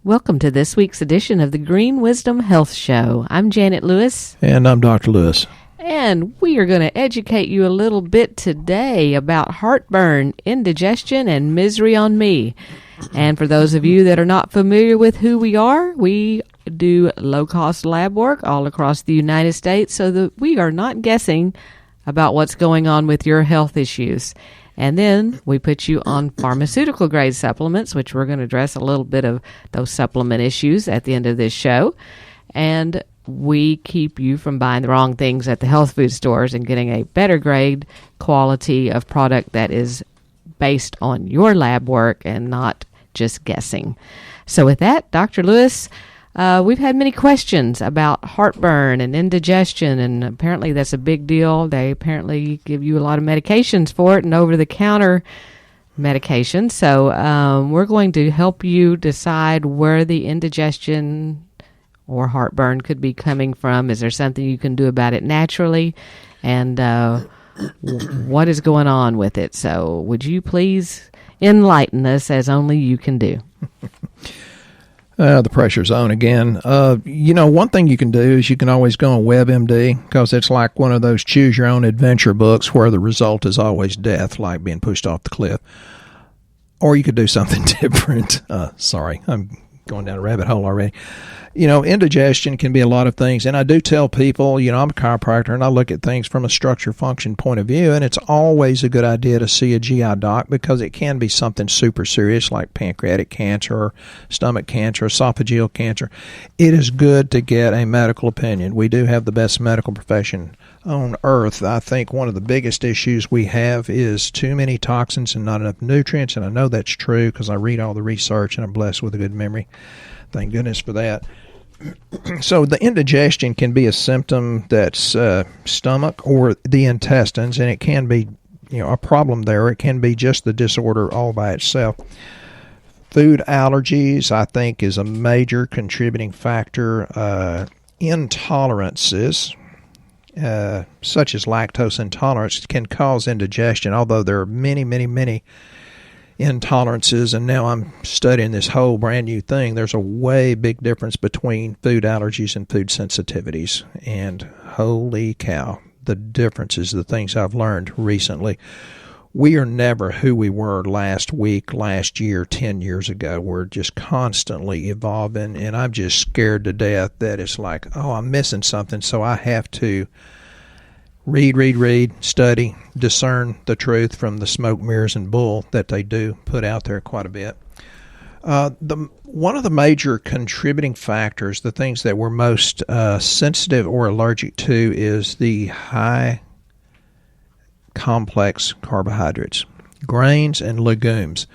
Welcome to this week's edition of the Green Wisdom Health Show. I'm Janet Lewis. And I'm Dr. Lewis. And we are going to educate you a little bit today about heartburn, indigestion, and misery on me. And for those of you that are not familiar with who we are, we do low-cost lab work all across the United States so that we are not guessing about what's going on with your health issues. And then we put you on pharmaceutical-grade supplements, which we're going to address a little bit of those supplement issues at the end of this show. And we keep you from buying the wrong things at the health food stores and getting a better grade quality of product that is based on your lab work and not just guessing. So with that, Dr. Lewis, we've had many questions about heartburn and indigestion, and apparently that's a big deal. They apparently give you a lot of medications for it and over-the-counter medication. So we're going to help you decide where the indigestion or heartburn could be coming from. Is there something you can do about it naturally? And what is going on with it? So would you please enlighten us as only you can do? The pressure's on again. One thing you can do is you can always go on WebMD, because it's like one of those choose-your-own-adventure books where the result is always death, like being pushed off the cliff. Or you could do something different. Sorry, I'm going down a rabbit hole already. Indigestion can be a lot of things, and I do tell people, I'm a chiropractor, and I look at things from a structure-function point of view, and it's always a good idea to see a GI doc, because it can be something super serious like pancreatic cancer, or stomach cancer, esophageal cancer. It is good to get a medical opinion. We do have the best medical profession on earth. I think one of the biggest issues we have is too many toxins and not enough nutrients, and I know that's true because I read all the research, and I'm blessed with a good memory. Thank goodness for that. So the indigestion can be a symptom that's stomach or the intestines, and it can be a problem there. It can be just the disorder all by itself. Food allergies, I think, is a major contributing factor. Intolerances, such as lactose intolerance, can cause indigestion, although there are many, many, many intolerances, and now I'm studying this whole brand new thing. There's a way big difference between food allergies and food sensitivities, and holy cow, the differences, the things I've learned recently. We are never who we were last week, last year, 10 years ago. We're just constantly evolving, and I'm just scared to death that it's like, I'm missing something, so I have to read, study, discern the truth from the smoke, mirrors, and bull that they do put out there quite a bit. One of the major contributing factors, the things that we're most sensitive or allergic to, is the high complex carbohydrates, grains, and legumes.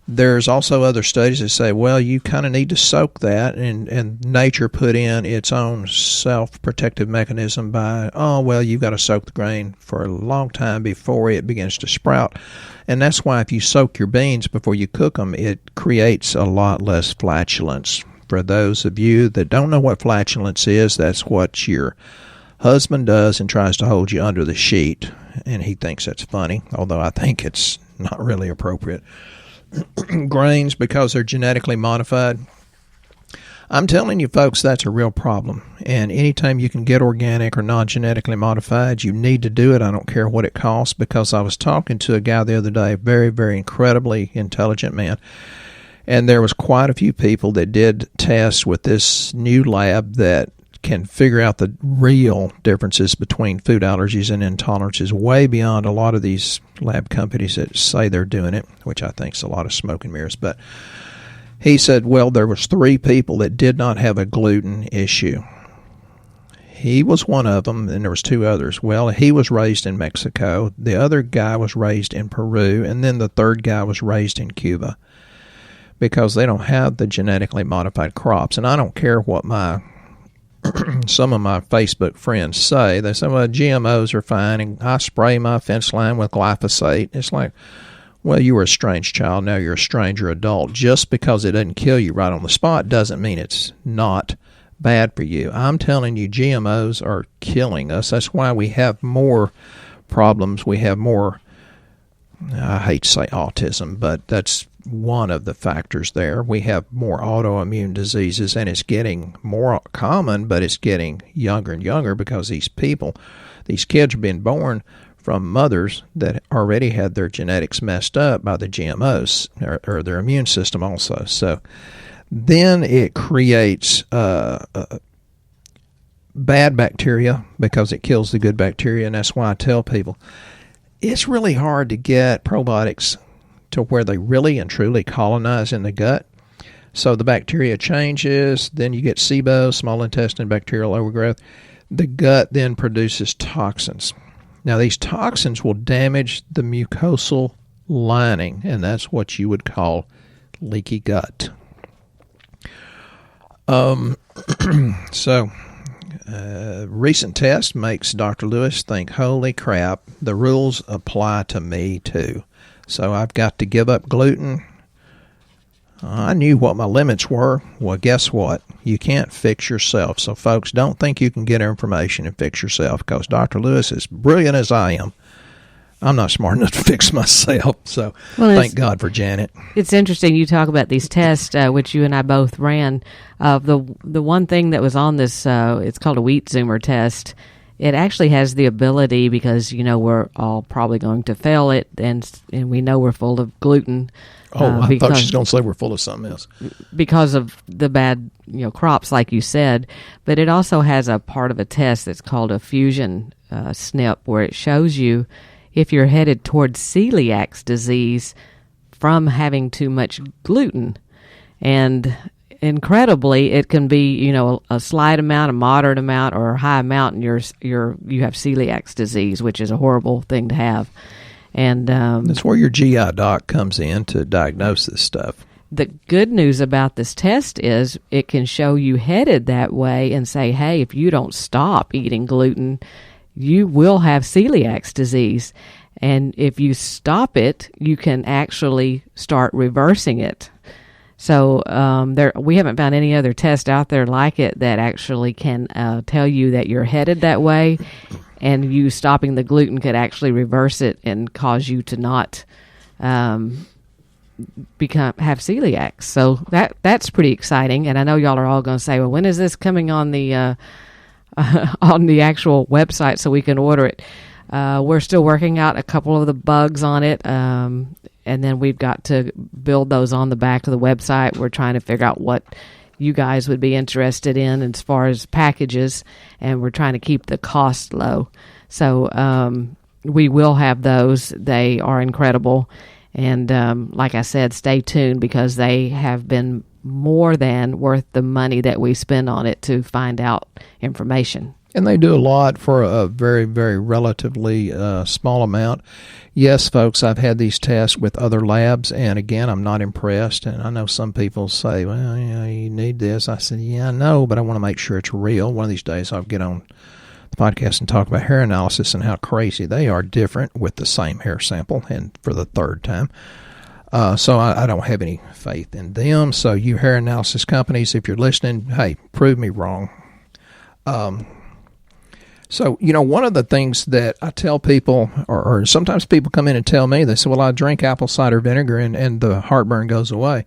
There's also other studies that say, well, you kind of need to soak that, and nature put in its own self-protective mechanism by, you've got to soak the grain for a long time before it begins to sprout. And that's why if you soak your beans before you cook them, it creates a lot less flatulence. For those of you that don't know what flatulence is, that's what your husband does and tries to hold you under the sheet, and he thinks that's funny, although I think it's not really appropriate. Grains, because they're genetically modified. I'm telling you, folks, that's a real problem. And anytime you can get organic or non-genetically modified, you need to do it. I don't care what it costs, because I was talking to a guy the other day, a very, very incredibly intelligent man, and there was quite a few people that did tests with this new lab that can figure out the real differences between food allergies and intolerances way beyond a lot of these lab companies that say they're doing it, which I think is a lot of smoke and mirrors. But he said, there was 3 people that did not have a gluten issue. He was one of them, and there was 2 others. Well, he was raised in Mexico. The other guy was raised in Peru, and then the third guy was raised in Cuba, because they don't have the genetically modified crops. And I don't care what some of my Facebook friends say. They say, GMOs are fine, and I spray my fence line with glyphosate. It's like, you were a strange child, now you're a stranger adult. Just because it doesn't kill you right on the spot doesn't mean it's not bad for you. I'm telling you, GMOs are killing us. That's why we have more problems. We have more, I hate to say autism, but that's one of the factors there. We have more autoimmune diseases, and it's getting more common, but it's getting younger and younger because these kids are being born from mothers that already had their genetics messed up by the GMOs or their immune system also. So then it creates bad bacteria because it kills the good bacteria, and that's why I tell people it's really hard to get probiotics to where they really and truly colonize in the gut. So the bacteria changes, then you get SIBO, small intestine bacterial overgrowth. The gut then produces toxins. Now these toxins will damage the mucosal lining, and that's what you would call leaky gut. Recent test makes Dr. Lewis think, holy crap, the rules apply to me too. So I've got to give up gluten. I knew what my limits were. Well, guess what? You can't fix yourself. So folks, don't think you can get information and fix yourself, because Dr. Lewis, as brilliant as I am, I'm not smart enough to fix myself. So thank God for Janet. It's interesting you talk about these tests, which you and I both ran. The one thing that was on this, it's called a wheat zoomer test. It actually has the ability, because we're all probably going to fail it, and we know we're full of gluten. I thought she was going to say we're full of something else. Because of the bad crops, like you said. But it also has a part of a test that's called a fusion SNP, where it shows you if you're headed towards celiac disease from having too much gluten. And incredibly, it can be, a slight amount, a moderate amount, or a high amount, and you have celiac disease, which is a horrible thing to have. And that's where your GI doc comes in to diagnose this stuff. The good news about this test is it can show you headed that way and say, hey, if you don't stop eating gluten, you will have celiac disease. And if you stop it, you can actually start reversing it. So we haven't found any other test out there like it that actually can tell you that you're headed that way, and you stopping the gluten could actually reverse it and cause you to not have celiac. So that's pretty exciting. And I know y'all are all going to say, well, when is this coming on the on the actual website so we can order it? We're still working out a couple of the bugs on it, and then we've got to build those on the back of the website. We're trying to figure out what you guys would be interested in as far as packages, and we're trying to keep the cost low. So we will have those. They are incredible. And like I said, stay tuned, because they have been more than worth the money that we spend on it to find out information. And they do a lot for a very, very relatively small amount. Yes, folks, I've had these tests with other labs, and again, I'm not impressed. And I know some people say, well, you need this. I said, yeah, I know, but I want to make sure it's real. One of these days I'll get on the podcast and talk about hair analysis and how crazy they are different with the same hair sample, and for the third time. So I don't have any faith in them. So you hair analysis companies, if you're listening, hey, prove me wrong. So, one of the things that I tell people, or sometimes people come in and tell me, they say, well, I drink apple cider vinegar and the heartburn goes away.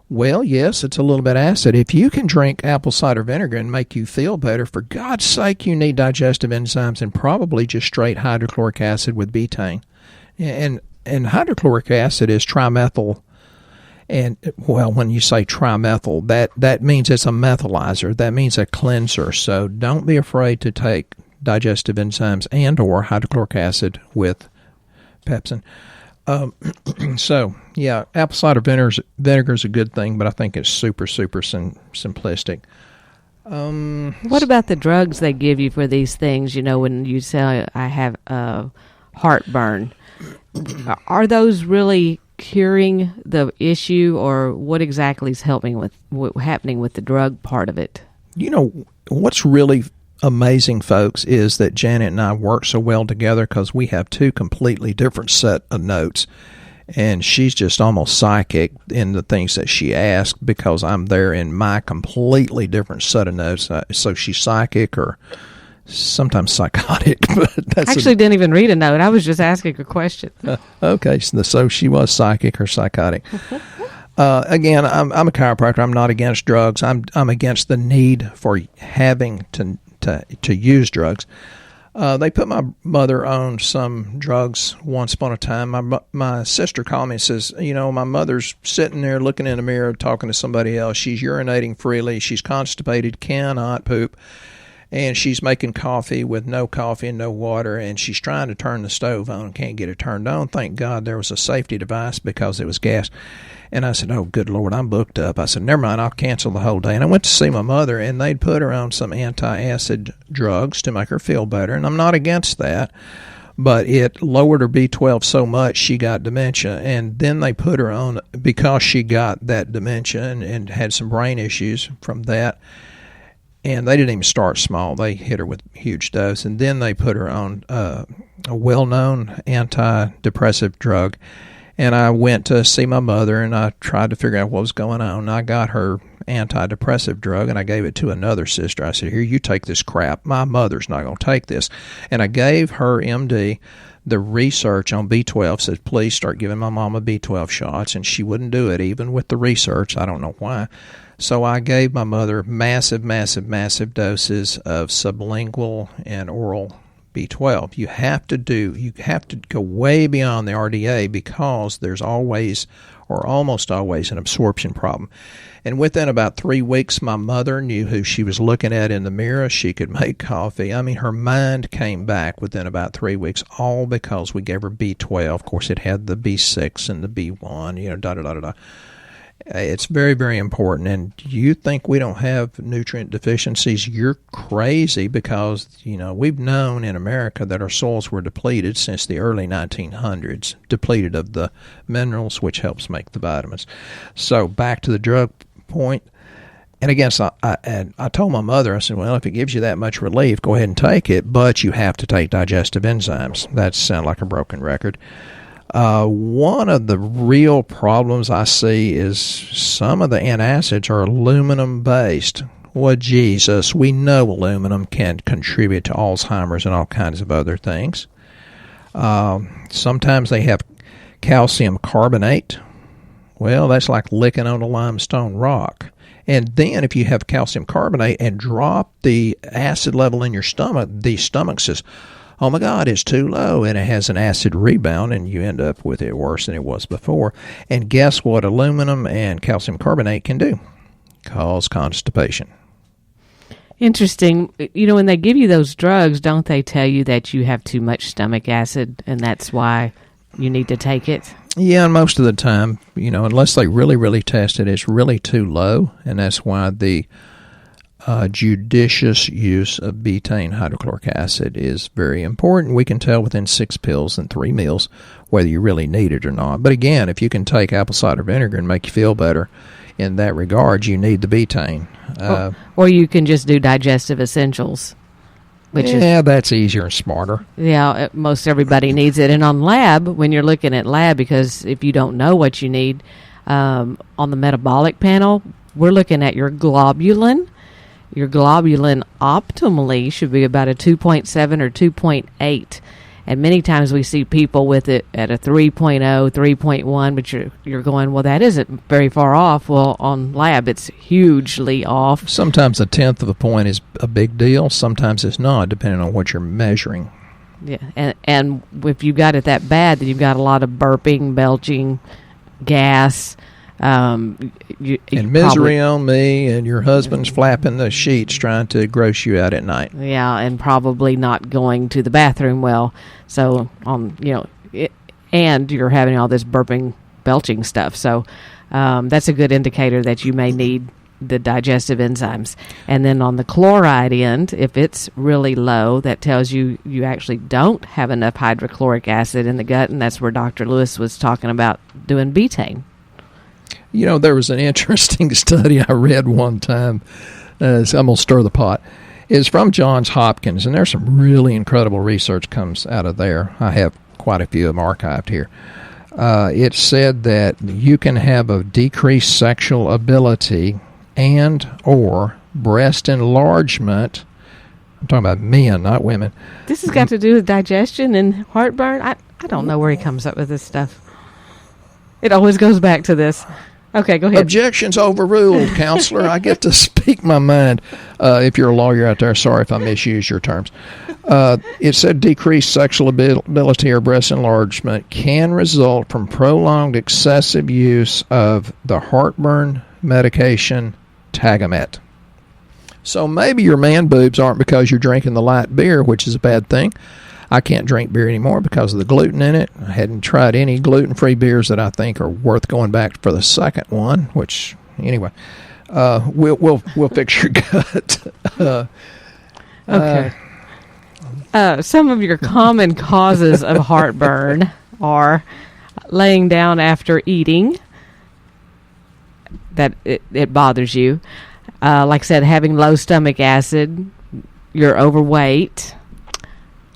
Well, yes, it's a little bit acid. If you can drink apple cider vinegar and make you feel better, for God's sake, you need digestive enzymes and probably just straight hydrochloric acid with betaine. And hydrochloric acid is trimethyl. And, well, when you say trimethyl, that means it's a methylizer. That means a cleanser. So don't be afraid to take digestive enzymes and or hydrochloric acid with pepsin. So, yeah, apple cider vinegar is a good thing, but I think it's super, super simplistic. What about the drugs they give you for these things? When you say I have heartburn, are those really curing the issue, or what exactly is happening with the drug part of it? What's really amazing, folks, is that Janet and I work so well together because we have two completely different set of notes, and she's just almost psychic in the things that she asks because I'm there in my completely different set of notes. So she's psychic, or sometimes psychotic. But that's actually didn't even read a note. I was just asking a question. Okay, so she was psychic or psychotic. Again, I'm a chiropractor. I'm not against drugs. I'm against the need for having to use drugs. They put my mother on some drugs once upon a time. My sister called me and says, my mother's sitting there looking in the mirror talking to somebody else. She's urinating freely. She's constipated, cannot poop. And she's making coffee with no coffee and no water, and she's trying to turn the stove on and can't get it turned on. Thank God there was a safety device because it was gas. And I said, oh, good Lord, I'm booked up. I said, never mind, I'll cancel the whole day. And I went to see my mother, and they'd put her on some anti-acid drugs to make her feel better. And I'm not against that, but it lowered her B12 so much she got dementia. And then they put her on, because she got that dementia and had some brain issues from that. And they didn't even start small. They hit her with huge dose. And then they put her on a well-known antidepressive drug. And I went to see my mother, and I tried to figure out what was going on. I got her antidepressive drug, and I gave it to another sister. I said, here, you take this crap. My mother's not going to take this. And I gave her MD the research on B12, said, please start giving my mama B12 shots. And she wouldn't do it, even with the research. I don't know why. So I gave my mother massive doses of sublingual and oral B12. You have to go way beyond the RDA, because there's always, or almost always, an absorption problem. And within about 3 weeks, my mother knew who she was looking at in the mirror. She could make coffee. I mean, her mind came back within about 3 weeks, all because we gave her B12. Of course, it had the B6 and the B1, It's very, very important. And you think we don't have nutrient deficiencies, you're crazy, because, we've known in America that our soils were depleted since the early 1900s, depleted of the minerals, which helps make the vitamins. So back to the drug point. And again, I told my mother, I said, well, if it gives you that much relief, go ahead and take it, but you have to take digestive enzymes. That sounds like a broken record. One of the real problems I see is some of the antacids are aluminum-based. Well, Jesus, we know aluminum can contribute to Alzheimer's and all kinds of other things. Sometimes they have calcium carbonate. Well, that's like licking on a limestone rock. And then if you have calcium carbonate and drop the acid level in your stomach, the stomach says, oh my God, it's too low, and it has an acid rebound, and you end up with it worse than it was before. And guess what aluminum and calcium carbonate can do? Cause constipation. Interesting. When they give you those drugs, don't they tell you that you have too much stomach acid, and that's why you need to take it? Yeah, and most of the time, unless they really, really test it, it's really too low, and that's why the judicious use of betaine hydrochloric acid is very important. We can tell within 6 pills and 3 meals whether you really need it or not. But again, if you can take apple cider vinegar and make you feel better in that regard, you need the betaine. Or you can just do digestive essentials. That's easier and smarter. Yeah, most everybody needs it. And on lab, when you're looking at lab, because if you don't know what you need, on the metabolic panel, we're looking at your globulin. Your globulin optimally should be about a 2.7 or 2.8. And many times we see people with it at a 3.0, 3.1, but you're going, well, that isn't very far off. Well, on lab, it's hugely off. Sometimes 1/10 of a point is a big deal. Sometimes it's not, depending on what you're measuring. Yeah, and if you got it that bad, then you've got a lot of burping, belching, gas. And misery on me, and your husband's flapping the sheets trying to gross you out at night. Yeah, and probably not going to the bathroom well. So, and you're having all this burping, belching stuff. So, that's a good indicator that you may need the digestive enzymes. And then on the chloride end, if it's really low, that tells you actually don't have enough hydrochloric acid in the gut, and that's where Dr. Lewis was talking about doing betaine. There was an interesting study I read one time. So I'm going to stir the pot. It's from Johns Hopkins, and there's some really incredible research comes out of there. I have quite a few of them archived here. It said that you can have a decreased sexual ability and or breast enlargement I'm talking about men, not women. This has got to do with digestion and heartburn. I don't know where he comes up with this stuff. It always goes back to this. Okay, go ahead. Objections overruled, counselor. I get to speak my mind. If you're a lawyer out there, sorry if I misuse your terms. It said decreased sexual ability or breast enlargement can result from prolonged excessive use of the heartburn medication Tagamet. So maybe your man boobs aren't because you're drinking the light beer, which is a bad thing. I can't drink beer anymore because of the gluten in it. I hadn't tried any gluten-free beers that I think are worth going back for the second one. Which, anyway, we'll fix your gut. Okay. Some of your common causes of heartburn are laying down after eating. That it bothers you. Like I said, having low stomach acid. You're overweight.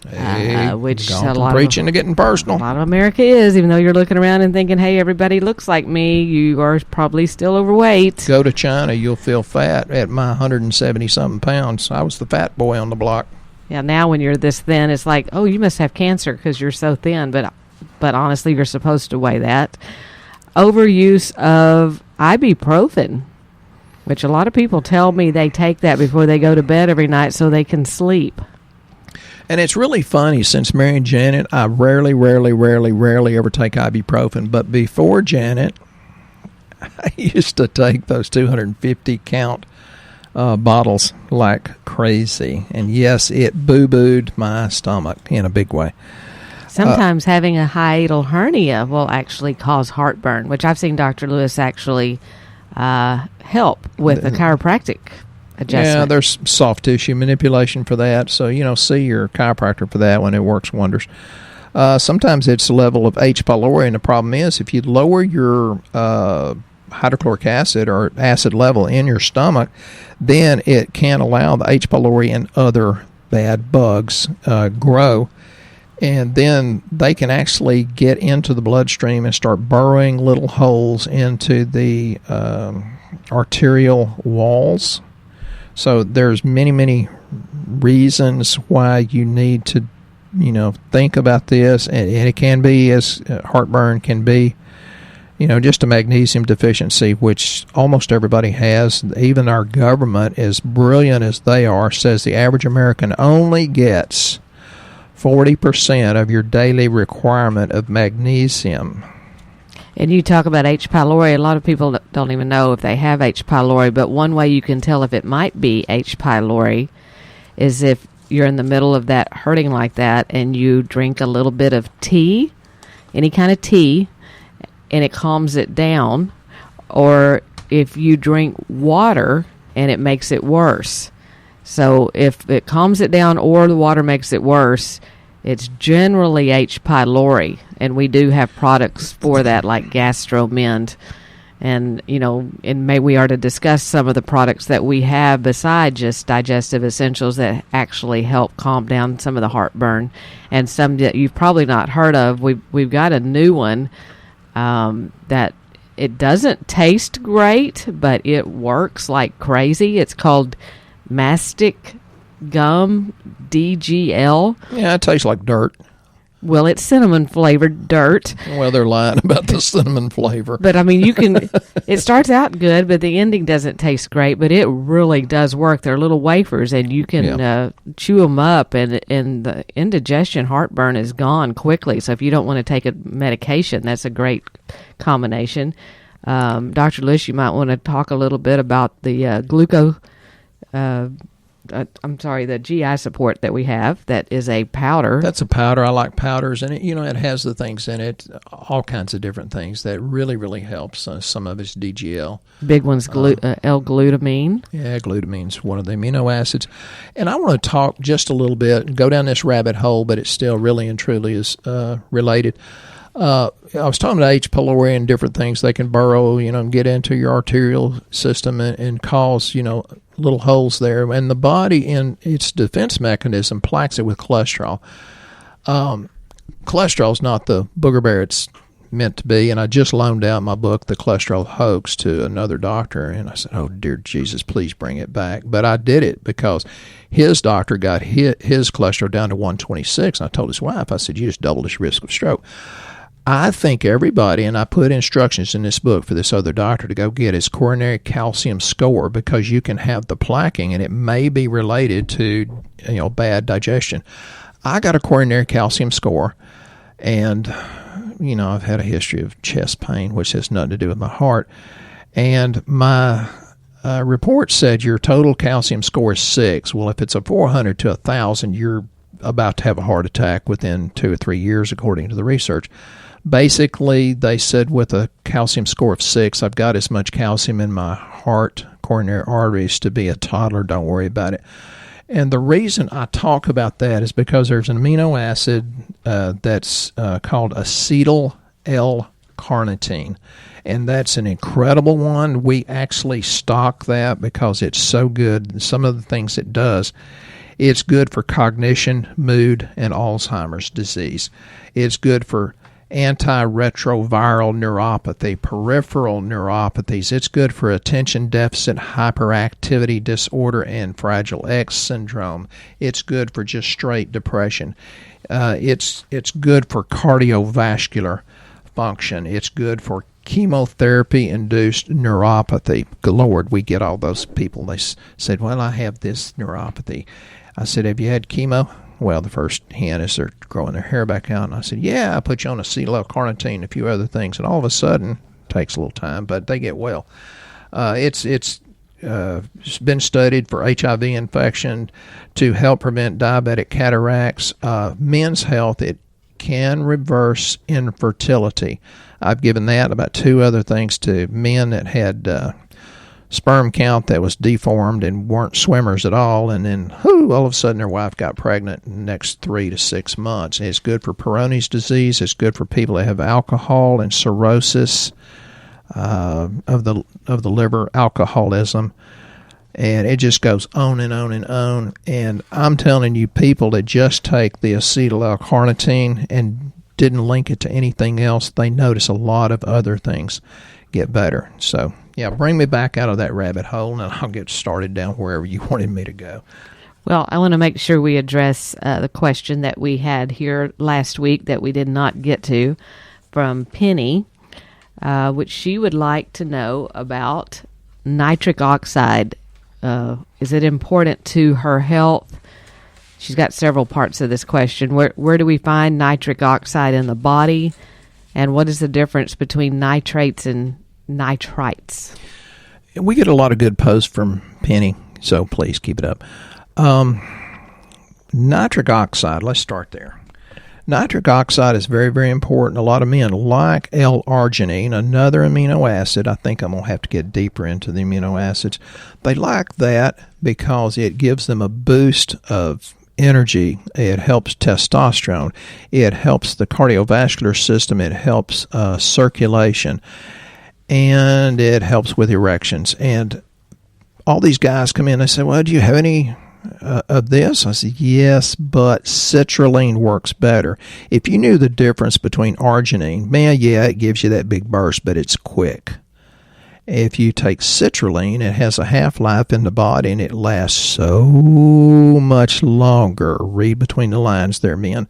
Which a lot preaching to getting personal. A lot of America is, even though you're looking around and thinking, hey, everybody looks like me, you are probably still overweight. Go to China, you'll feel fat. At my 170-something pounds, I was the fat boy on the block. Yeah, now when you're this thin, it's like, oh, you must have cancer because you're so thin. But honestly, you're supposed to weigh that. Overuse of ibuprofen, which a lot of people tell me they take that before they go to bed every night so they can sleep. And it's really funny, since marrying Janet, I rarely ever take ibuprofen. But before Janet, I used to take those 250-count bottles like crazy. And yes, it boo-booed my stomach in a big way. Sometimes having a hiatal hernia will actually cause heartburn, which I've seen Dr. Lewis actually help with a chiropractic adjustment. Yeah, there's soft tissue manipulation for that. So, see your chiropractor for that one. It works wonders. Sometimes it's the level of H. pylori, and the problem is if you lower your hydrochloric acid or acid level in your stomach, then it can allow the H. pylori and other bad bugs grow. And then they can actually get into the bloodstream and start burrowing little holes into the arterial walls. So there's many reasons why you need to, think about this. And it can be, as heartburn can be, just a magnesium deficiency, which almost everybody has. Even our government, as brilliant as they are, says the average American only gets 40% of your daily requirement of magnesium. And you talk about H. pylori. A lot of people don't even know if they have H. pylori, but one way you can tell if it might be H. pylori is if you're in the middle of that hurting like that and you drink a little bit of tea, any kind of tea, and it calms it down, or if you drink water and it makes it worse. So if it calms it down or the water makes it worse, it's generally H. pylori, and we do have products for that like GastroMend. And, and maybe we are to discuss some of the products that we have beside just digestive essentials that actually help calm down some of the heartburn. And some that you've probably not heard of. We've got a new one that it doesn't taste great, but it works like crazy. It's called Mastic Gum DGL. Yeah, it tastes like dirt. Well, it's cinnamon flavored dirt. Well, they're lying about the cinnamon flavor. But I mean, it starts out good, but the ending doesn't taste great, but it really does work. They're little wafers, and you can chew them up, and the indigestion heartburn is gone quickly. So if you don't want to take a medication, that's a great combination. Dr. Lewis, you might want to talk a little bit about the the GI support that we have. That is a powder. That's a powder. I like powders, and it has the things in it, all kinds of different things that really helps. Some of it's DGL. Big one's L-glutamine. Yeah, glutamine's one of the amino acids. And I want to talk just a little bit, go down this rabbit hole, but it still really and truly is related. I was talking about H. pylori and different things. They can burrow, and get into your arterial system and cause, little holes there. And the body, in its defense mechanism, plaques it with cholesterol. Cholesterol is not the booger bear it's meant to be. And I just loaned out my book, The Cholesterol Hoax, to another doctor. And I said, oh, dear Jesus, please bring it back. But I did it because his doctor got his cholesterol down to 126. And I told his wife, I said, you just doubled his risk of stroke. I think everybody, and I put instructions in this book for this other doctor to go get his coronary calcium score, because you can have the plaquing and it may be related to, bad digestion. I got a coronary calcium score, and, I've had a history of chest pain, which has nothing to do with my heart. And my report said your total calcium score is 6. Well, if it's a 400 to 1,000, you're about to have a heart attack within 2 or 3 years, according to the research. Basically, they said with a calcium score of 6, I've got as much calcium in my heart, coronary arteries, to be a toddler. Don't worry about it. And the reason I talk about that is because there's an amino acid that's called acetyl-L-carnitine. And that's an incredible one. We actually stock that because it's so good. Some of the things it does, it's good for cognition, mood, and Alzheimer's disease. It's good for antiretroviral neuropathy, peripheral neuropathies. It's good for attention deficit hyperactivity disorder and Fragile X syndrome. It's good for just straight depression. It's good for cardiovascular function. It's good for chemotherapy-induced neuropathy. Good Lord, we get all those people. They said, well, I have this neuropathy. I said, have you had chemo? Well, the first hint is they're growing their hair back out. And I said, yeah, I put you on acetyl-L-carnitine and a few other things. And all of a sudden, it takes a little time, but they get well. It's been studied for HIV infection, to help prevent diabetic cataracts. Men's health, it can reverse infertility. I've given that, about 2 other things, to men that had sperm count that was deformed and weren't swimmers at all, and then all of a sudden their wife got pregnant in the next 3 to 6 months. And it's good for Peyronie's disease. It's good for people that have alcohol and cirrhosis of the liver, alcoholism, and it just goes on and on and on. And I'm telling you, people that just take the acetyl-L-carnitine and didn't link it to anything else, they notice a lot of other things get better. So yeah, bring me back out of that rabbit hole, and I'll get started down wherever you wanted me to go. Well, I want to make sure we address the question that we had here last week that we did not get to, from Penny, which she would like to know about nitric oxide. Is it important to her health? She's got several parts of this question. Where do we find nitric oxide in the body? And what is the difference between nitrates and nitrites? We get a lot of good posts from Penny, so please keep it up. Nitric oxide, let's start there. Nitric oxide is very, very important. A lot of men like L-arginine, another amino acid. I think I'm going to have to get deeper into the amino acids. They like that because it gives them a boost of energy. It helps testosterone. It helps the cardiovascular system. It helps circulation. And it helps with erections. And all these guys come in and say, well, do you have any of this? I said, yes, but citrulline works better. If you knew the difference between arginine, man, yeah, it gives you that big burst, but it's quick. If you take citrulline, it has a half-life in the body, and it lasts so much longer. Read between the lines there, men.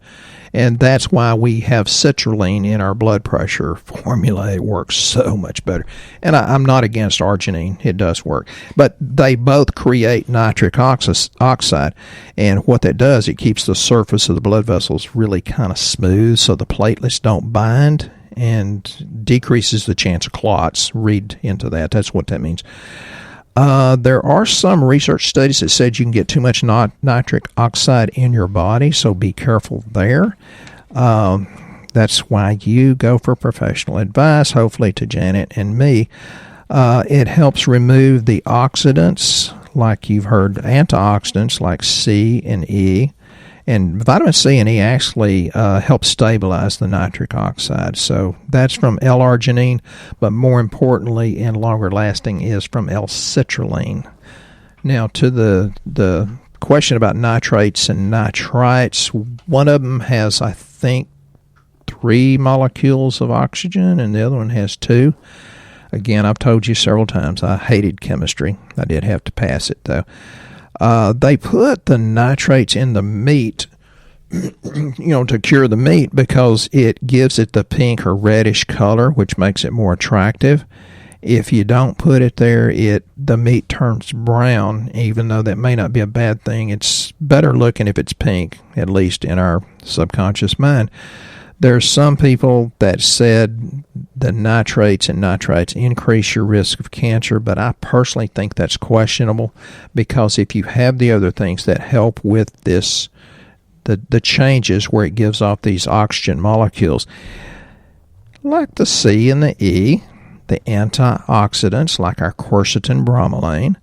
And that's why we have citrulline in our blood pressure formula. It works so much better. And I'm not against arginine. It does work. But they both create nitric oxide. And what that does, it keeps the surface of the blood vessels really kind of smooth so the platelets don't bind, and decreases the chance of clots. Read into that. That's what that means. There are some research studies that said you can get too much nitric oxide in your body, so be careful there. That's why you go for professional advice, hopefully to Janet and me. It helps remove the oxidants, like you've heard, antioxidants like C and E. And vitamin C and E actually help stabilize the nitric oxide. So that's from L-arginine, but more importantly and longer lasting is from L-citrulline. Now to the question about nitrates and nitrites, one of them has, I think, 3 molecules of oxygen and the other one has 2. Again, I've told you several times I hated chemistry. I did have to pass it, though. They put the nitrates in the meat, to cure the meat because it gives it the pink or reddish color, which makes it more attractive. If you don't put it there, the meat turns brown, even though that may not be a bad thing. It's better looking if it's pink, at least in our subconscious mind. There's some people that said the nitrates and nitrites increase your risk of cancer, but I personally think that's questionable because if you have the other things that help with this, the changes where it gives off these oxygen molecules, like the C and the E, the antioxidants like our quercetin bromelain,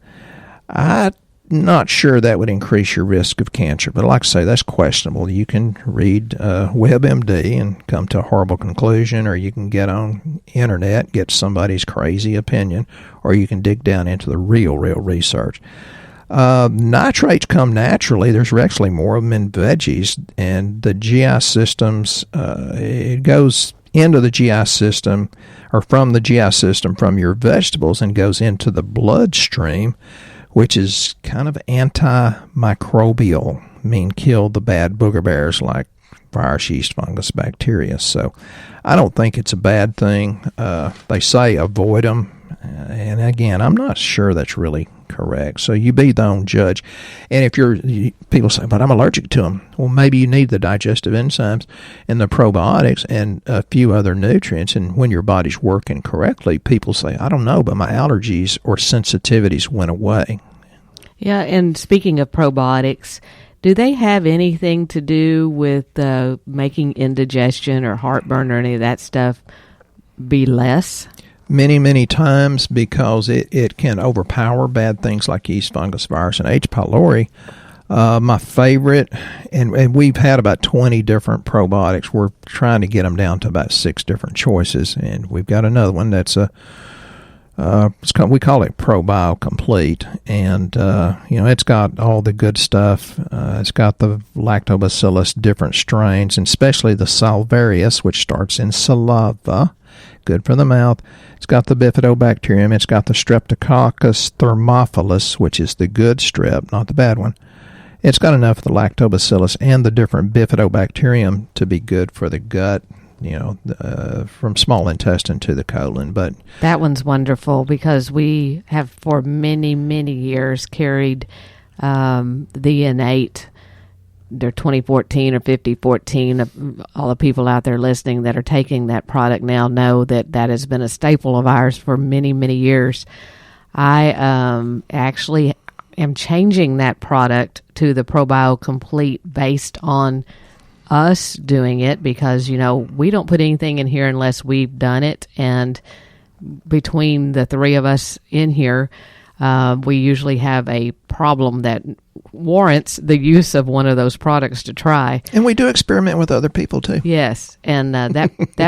I'm not sure that would increase your risk of cancer. But like I say, that's questionable. You can read WebMD and come to a horrible conclusion, or you can get on internet, get somebody's crazy opinion, or you can dig down into the real research. Nitrates come naturally. There's actually more of them in veggies, and the GI systems, it goes into the GI system, or from the GI system from your vegetables, and goes into the bloodstream, which is kind of antimicrobial, kill the bad booger bears like virus, yeast, fungus, bacteria. So I don't think it's a bad thing. They say avoid them, and again, I'm not sure that's really correct. So you be the own judge. And if people say, but I'm allergic to them. Well, maybe you need the digestive enzymes and the probiotics and a few other nutrients. And when your body's working correctly, people say, I don't know, but my allergies or sensitivities went away. Yeah, and speaking of probiotics, do they have anything to do with making indigestion or heartburn or any of that stuff be less? Many, many times, because it can overpower bad things like yeast, fungus, virus, and H. pylori. My favorite, and we've had about 20 different probiotics. We're trying to get them down to about 6 different choices, and we've got another one that's we call it ProBio Complete, and it's got all the good stuff. It's got the lactobacillus, different strains, and especially the salvarius, which starts in saliva, good for the mouth. It's got the bifidobacterium. It's got the streptococcus thermophilus, which is the good strep, not the bad one. It's got enough of the lactobacillus and the different bifidobacterium to be good for the gut, from small intestine to the colon. But that one's wonderful because we have for many, many years carried the Innate, their 2014 or 5014. All the people out there listening that are taking that product now know that has been a staple of ours for many, many years. I actually am changing that product to the ProBio Complete based on us doing it because, we don't put anything in here unless we've done it. And between the 3 of us in here, we usually have a problem that warrants the use of one of those products to try. And we do experiment with other people, too. Yes. And that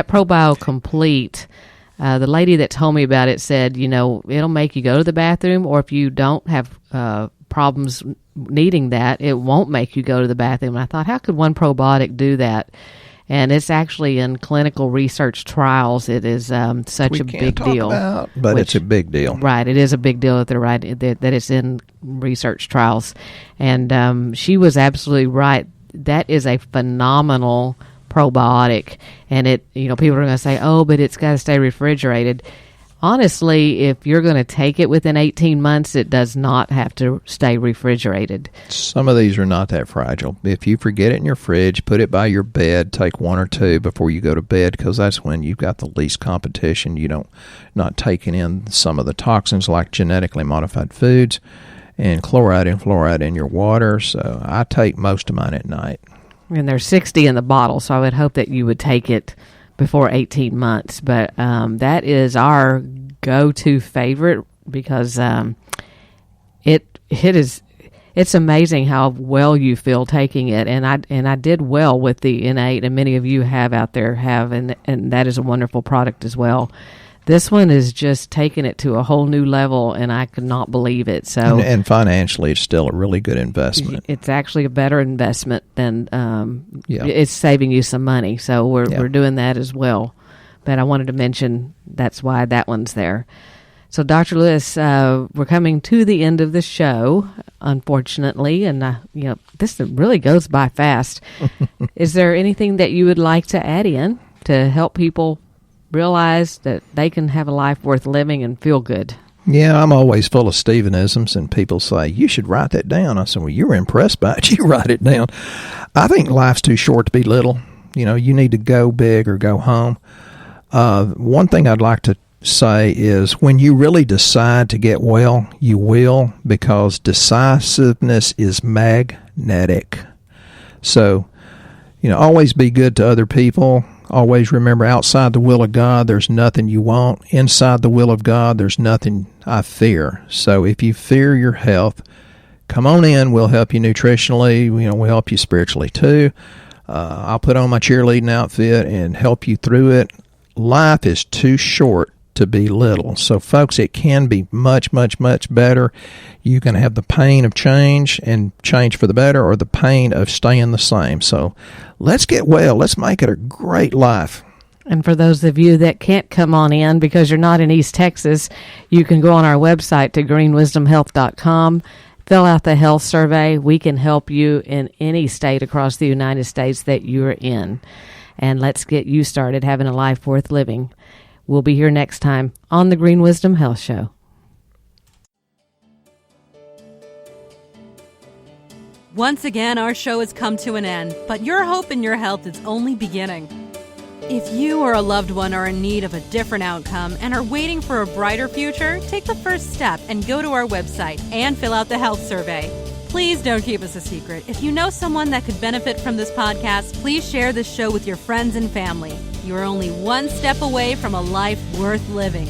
ProBio Complete, the lady that told me about it said, it'll make you go to the bathroom, or if you don't have problems needing that, it won't make you go to the bathroom. And I thought, how could one probiotic do that? And it's actually in clinical research trials. It is such a big deal. But it's a big deal. Right. It is a big deal that it's in research trials. And she was absolutely right. That is a phenomenal probiotic. And people are going to say, oh, but it's got to stay refrigerated. Honestly, if you're going to take it within 18 months, it does not have to stay refrigerated. Some of these are not that fragile. If you forget it in your fridge, put it by your bed, take 1 or 2 before you go to bed, because that's when you've got the least competition. Not taking in some of the toxins like genetically modified foods and chloride and fluoride in your water. So I take most of mine at night. And there's 60 in the bottle, so I would hope that you would take it before 18 months. But that is our go-to favorite because it's amazing how well you feel taking it. And I did well with the Innate, and many of you have out there and that is a wonderful product as well. This one is just taking it to a whole new level, and I could not believe it. So, and financially, it's still a really good investment. It's actually a better investment than it's saving you some money. So we're doing that as well. But I wanted to mention that's why that one's there. So, Dr. Lewis, we're coming to the end of the show, unfortunately, and this really goes by fast. Is there anything that you would like to add in to help people realize that they can have a life worth living and feel good? Yeah, I'm always full of Stevenisms, and people say, you should write that down. I said, well, you're impressed by it. You write it down. I think life's too short to be little. You need to go big or go home. One thing I'd like to say is when you really decide to get well, you will, because decisiveness is magnetic. So, always be good to other people. Always remember, outside the will of God, there's nothing you want. Inside the will of God, there's nothing I fear. So if you fear your health, come on in. We'll help you nutritionally. We'll help you spiritually too. I'll put on my cheerleading outfit and help you through it. Life is too short to be little. So, folks, it can be much, much, much better. You can have the pain of change and change for the better, or the pain of staying the same. So let's get well. Let's make it a great life. And for those of you that can't come on in because you're not in East Texas, you can go on our website to greenwisdomhealth.com, fill out the health survey. We can help you in any state across the United States that you're in. And let's get you started having a life worth living. We'll be here next time on the Green Wisdom Health Show. Once again, our show has come to an end, but your hope in your health is only beginning. If you or a loved one are in need of a different outcome and are waiting for a brighter future, take the first step and go to our website and fill out the health survey. Please don't keep us a secret. If you know someone that could benefit from this podcast, please share this show with your friends and family. You are only one step away from a life worth living.